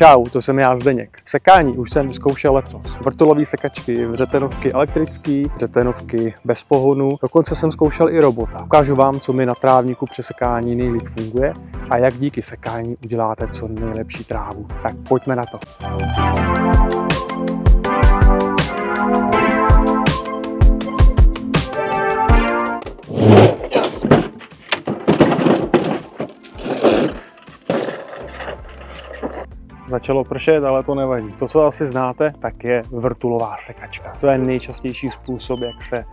Čau, to jsem já Zdeněk. Sekání už jsem vyzkoušel lecos. Vrtulové sekačky, vřetenovky elektrické, vřetenovky bez pohonu, dokonce jsem zkoušel i robota. Ukážu vám, co mi na trávníku při sekání nejlíp funguje a jak díky sekání uděláte co nejlepší trávu. Tak pojďme na to. Začalo pršet, ale to nevadí. To, co asi znáte, tak je vrtulová sekačka. To je nejčastější způsob, jak se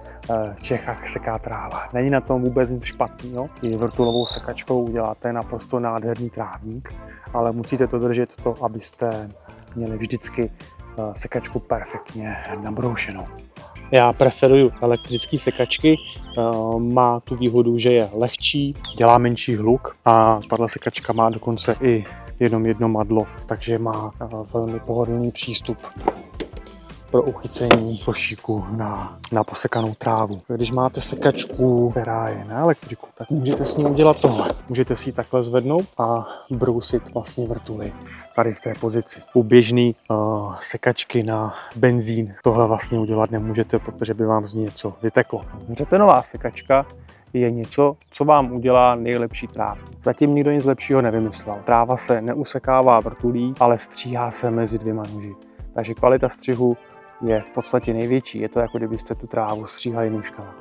v Čechách seká tráva. Není na tom vůbec nic špatného. I vrtulovou sekačkou uděláte naprosto nádherný trávník, ale musíte to držet to, abyste měli vždycky sekačku perfektně nabroušenou. Já preferuju elektrické sekačky, má tu výhodu, že je lehčí, dělá menší hluk a tato sekačka má dokonce i jenom jedno madlo, takže má velmi pohodlný přístup pro uchycení košíku na posekanou trávu. Když máte sekačku, která je na elektriku, tak můžete s ní udělat tohle. Můžete si ji takhle zvednout a brousit vlastně vrtuly tady v té pozici. U běžné sekačky na benzín tohle vlastně udělat nemůžete, protože by vám z ní něco vyteklo. Vřetenová sekačka je něco, co vám udělá nejlepší trávu. Zatím nikdo nic lepšího nevymyslel. Tráva se neusekává vrtulí, ale stříhá se mezi dvěma noži. Takže kvalita střihu je v podstatě největší. Je to jako kdybyste tu trávu stříhali nůžkama.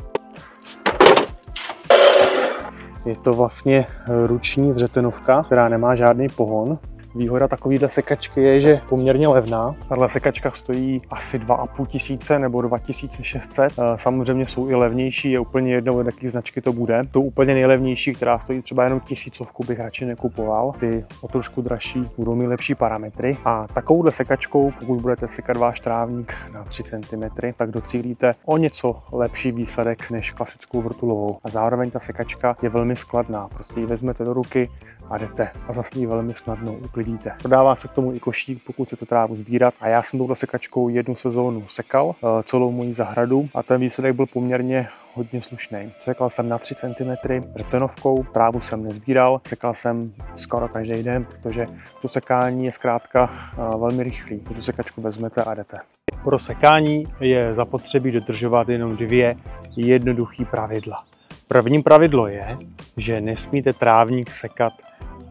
Je to vlastně ruční vřetenovka, která nemá žádný pohon. Výhoda takovéhle sekačky je, že poměrně levná. Tahle sekačka stojí asi 2500 nebo 2600. Samozřejmě jsou i levnější, je úplně jedno, jaké značky to bude. Tu úplně nejlevnější, která stojí třeba jenom 1000, bych radši nekupoval. Ty o trošku dražší budou mít lepší parametry. A takovouhle sekačkou, pokud budete sekat váš trávník na 3 cm, tak docílíte o něco lepší výsledek než klasickou vrtulovou. A zároveň ta sekačka je velmi skladná. Prostě ji vezmete do ruky a jdete a zase ji velmi snadno uklidíte. Prodává se k tomu i košík, pokud chcete trávu sbírat. A já jsem touhle sekačkou jednu sezónu sekal celou moji zahradu a ten výsledek byl poměrně hodně slušný. Sekal jsem na 3 cm vrtenovkou, trávu jsem nezbíral, sekal jsem skoro každý den, protože to sekání je zkrátka velmi rychlý. Tu sekačku vezmete a jdete. Pro sekání je zapotřebí dodržovat jenom 2 jednoduché pravidla. První pravidlo je, že nesmíte trávník sekat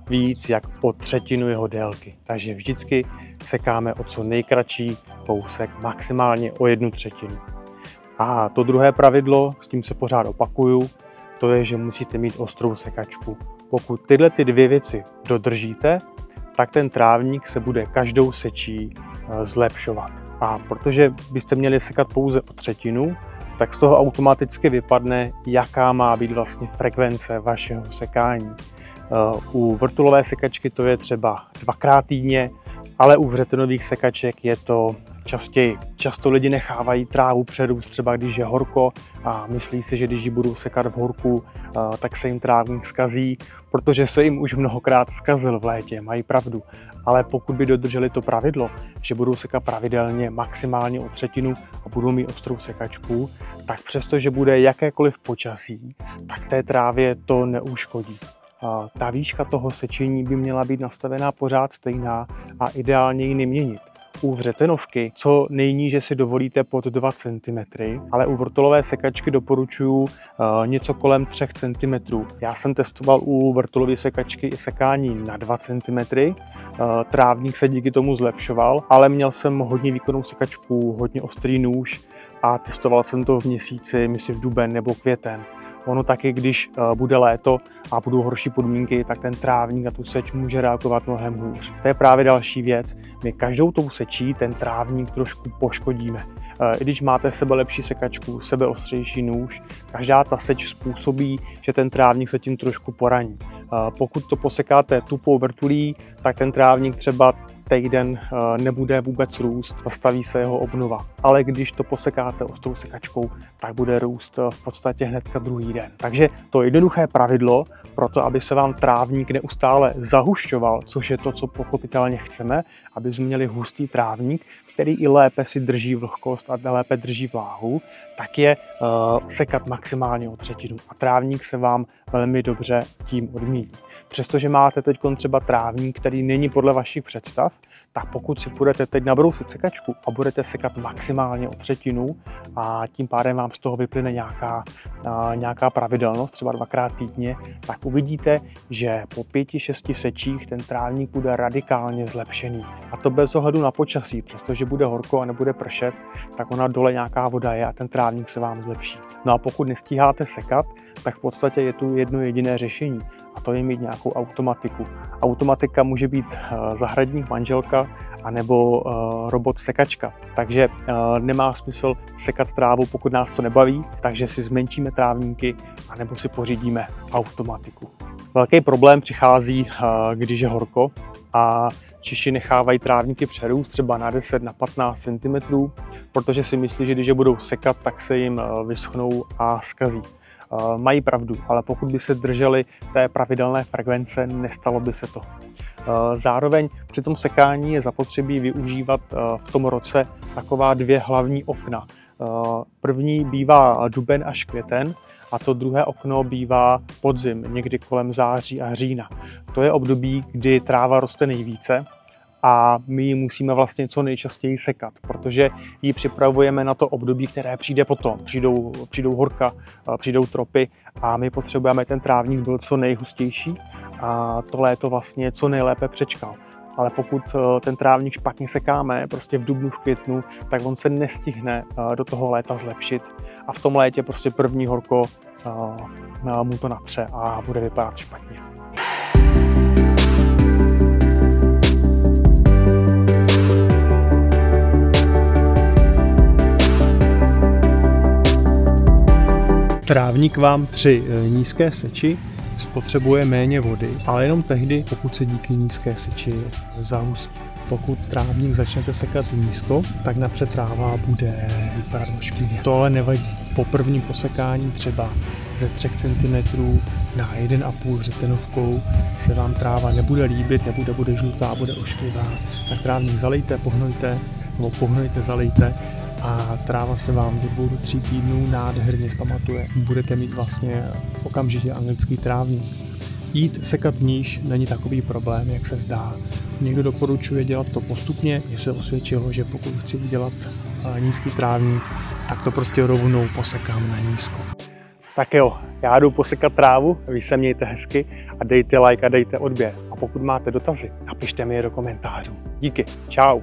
víc jak o 1/3 jeho délky. Takže vždycky sekáme o co nejkratší kousek, maximálně o 1/3. A to druhé pravidlo, s tím se pořád opakuju, to je, že musíte mít ostrou sekačku. Pokud tyhle 2 věci dodržíte, tak ten trávník se bude každou sečí zlepšovat. A protože byste měli sekat pouze o 1/3, tak z toho automaticky vypadne, jaká má být vlastně frekvence vašeho sekání. U vrtulové sekačky to je třeba 2krát týdně, ale u vřetenových sekaček je to častěji. Často lidi nechávají trávu přerůst, třeba když je horko a myslí si, že když ji budou sekat v horku, tak se jim trávník zkazí, protože se jim už mnohokrát zkazil v létě, mají pravdu. Ale pokud by dodrželi to pravidlo, že budou sekat pravidelně maximálně o 1/3 a budou mít ostrou sekačku, tak přestože bude jakékoliv počasí, tak té trávě to neuškodí. Ta výška toho sečení by měla být nastavená pořád stejná a ideálně ji neměnit. U vřetenovky co nejníže si dovolíte pod 2 cm, ale u vrtulové sekačky doporučuji něco kolem 3 cm. Já jsem testoval u vrtulové sekačky i sekání na 2 cm. Trávník se díky tomu zlepšoval, ale měl jsem hodně výkonnou sekačku, hodně ostrý nůž a testoval jsem to v měsíci, myslím v duben nebo květen. Ono taky, když bude léto a budou horší podmínky, tak ten trávník na tu seč může reagovat mnohem hůř. To je právě další věc. My každou tou sečí ten trávník trošku poškodíme. I když máte sebelepší sekačku, sebeostřejší nůž, každá ta seč způsobí, že ten trávník se tím trošku poraní. Pokud to posekáte tupou vrtulí, tak ten trávník třeba týden nebude vůbec růst, zastaví se jeho obnova. Ale když to posekáte ostrou sekačkou, tak bude růst v podstatě hnedka druhý den. Takže to jednoduché pravidlo pro to, aby se vám trávník neustále zahušťoval, což je to, co pochopitelně chceme, aby jsme měli hustý trávník, který i lépe si drží vlhkost a lépe drží vláhu, tak je sekat maximálně o 1/3. A trávník se vám velmi dobře tím odmítí. Přestože máte teď třeba trávník, který není podle vašich představ, tak pokud si budete teď nabrousit sekačku a budete sekat maximálně o třetinu a tím pádem vám z toho vyplyne nějaká pravidelnost, třeba 2x týdně, tak uvidíte, že po 5-6 sečích ten trávník bude radikálně zlepšený. A to bez ohledu na počasí, přestože bude horko a nebude pršet, tak ona dole nějaká voda je a ten trávník se vám zlepší. No a pokud nestíháte sekat, tak v podstatě je tu jedno jediné řešení a to je mít nějakou automatiku. Automatika může být zahradník, manželka anebo robot sekačka. Takže nemá smysl sekat trávu, pokud nás to nebaví, takže si zmenšíme trávníky anebo si pořídíme automatiku. Velký problém přichází, když je horko a Češi nechávají trávníky přerůst třeba na 10 na 15 cm, protože si myslí, že když je budou sekat, tak se jim vyschnou a zkazí. Mají pravdu, ale pokud by se drželi té pravidelné frekvence, nestalo by se to. Zároveň při tom sekání je zapotřebí využívat v tom roce taková 2 hlavní okna. První bývá duben až květen a to druhé okno bývá podzim, někdy kolem září a října. To je období, kdy tráva roste nejvíce a my ji musíme vlastně co nejčastěji sekat, protože ji připravujeme na to období, které přijde potom. Přijdou horka, přijdou tropy a my potřebujeme, ten trávník byl co nejhustější a to léto vlastně co nejlépe přečkal. Ale pokud ten trávník špatně sekáme, prostě v dubnu, v květnu, tak on se nestihne do toho léta zlepšit a v tom létě prostě první horko mu to natře a bude vypadat špatně. Trávník vám při nízké seči spotřebuje méně vody, ale jenom tehdy, pokud se díky nízké seči zahustí. Pokud trávník začnete sekat nízko, tak napřed tráva bude vypadat ošklivě. To ale nevadí. Po prvním posekání třeba ze 3 cm na 1,5 řetenovkou se vám tráva nebude líbit, bude žlutá, bude ošklivá. Tak trávník zalejte, pohnojte, zalejte a tráva se vám do 2 do 3 týdnů nádherně zpamatuje. Budete mít vlastně okamžitě anglický trávník. Jít sekat níž není takový problém, jak se zdá. Někdo doporučuje dělat to postupně, mně se osvědčilo, že pokud chci udělat nízký trávník, tak to prostě rovnou posekám na nízko. Tak jo, já jdu posekat trávu, vy se mějte hezky a dejte like a dejte odběr. A pokud máte dotazy, napište mi je do komentářů. Díky, čau.